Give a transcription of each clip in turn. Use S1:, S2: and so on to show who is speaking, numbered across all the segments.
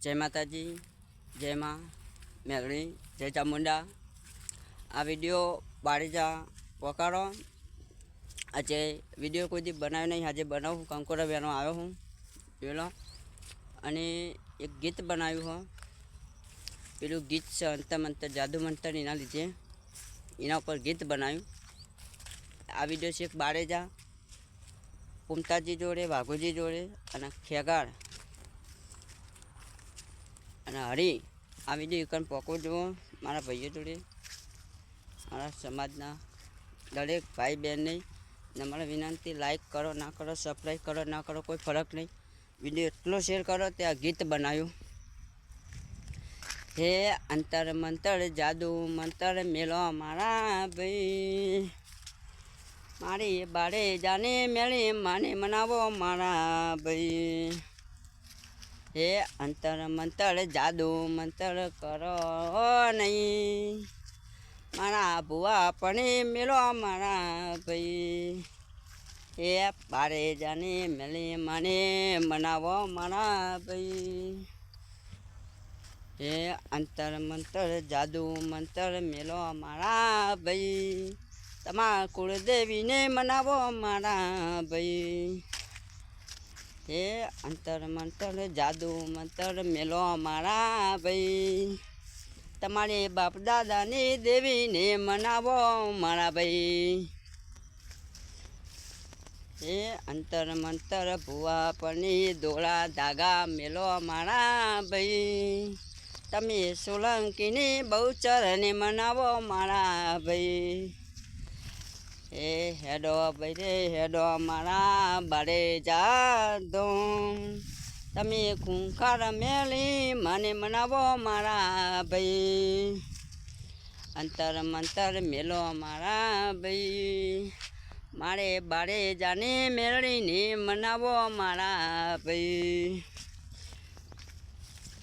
S1: जय माताजी, जय माँ मेलड़ी, जय चामुंडा। आ वीडियो बाड़ीजा पकाड़ो। आज वीडियो कोई दी बनायो नहीं, आज बनाऊँ कंकोड़ा बेनो आयो हूँ पेलो अने एक गीत बनायु हो। पेलू गीत से अंतर मंतर जादू मंतर एना लीधे एना पर गीत बनायु। आ वीडियो से एक बाड़ेजा पुमताजी जोड़े वाघोजी जोड़े अने खेगाड़ अने हरी आ वीडियो कन पको जो मारा भाईओ जोड़े मारा समाजना दरेक भाई बहन ने मारा विनंती लाइक करो ना करो, सब्सक्राइब करो ना करो, कोई फर्क नहीं। वीडियो एटलो शेर करो ते आ गीत बनायु। हे अंतर मंतर जादू मंतर मेलो मारा भाई, मारी बाड़े जाने मेले माने मनावो मारा भाई। हे अंतर मंतर जादू मंतर करो नहीं, मारा बुआ पणे मेलो मारा भाई। हे बाड़े जाने मेले माने मनावो मारा भाई। हे अंतर मंतर जादू मंतर मेलो मारा भाई, तमा कुलदेवी ने मनावो मारा भाई। हे अंतर मंतर जादू मंतर मेलो मारा भाई, तमारे बाप दादा ने देवी ने मनावो मारा भाई। हे अंतर मंतर भुआ पनी दोड़ा धागा मेलो मारा भाई, तमे सोलंकी ने बहुचर ने मनावो मारा भाई। हे हेडो भाई रे हेडो मारा बाड़े जा दो, तमे खूंखार मेली माने मनावो मारा भाई। अंतर मंतर मेलो मारा भाई, मारे बाड़े जाने मेलड़ी ने मनावो मारा भाई।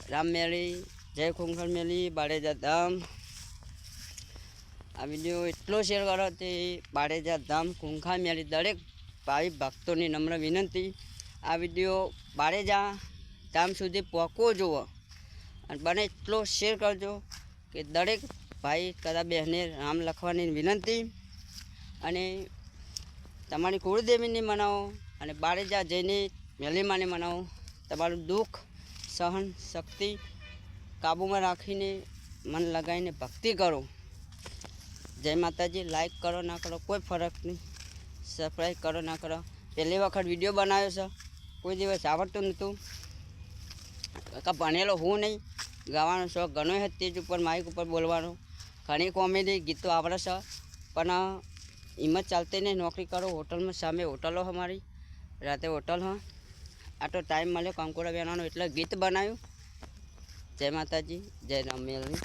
S1: राम मेली जय खूंखार मेली बाड़े जा धाम। आ वीडियो एटलो शेर करो ते बाड़ेजा धाम खूंखार मेली दरेक भाई भक्तों ने नम्र विनंती आ वीडियो बाड़ेजा धाम सुधी पहुँचो जुओ और बने एटलो शेर करजो कि दरेक भाई कदा बहने नाम लखवानी विनंती। अने तमारी कुलदेवी ने मनावो अने बाड़ेजा जईने मेली माने मनावो। तमारू दुख सहन शक्ति काबू में राखीने मन लगाईने भक्ति करो। जय माताजी। लाइक करो ना करो कोई फर्क नहीं, सब्सक्राइब करो ना करो। पहली वखत वीडियो बनायो छे, कोई दिवस आवड़तुं नहोतुं। काका भणेलो हूँ नहीं, गावानो शौक घणो है, स्टेज पर माइक पर बोलवानो, घणी कॉमेडी गीतो आवड़े छे पण हिम्मत चालती नहीं। नौकरी करो होटल में, सामे होटल हो हमारी, राते होटल हो। आटो टाइम मळ्यो कंकोड़ा बेनानो एटले गीत बनाव्युं। जय माताजी, जय राम मेलनी।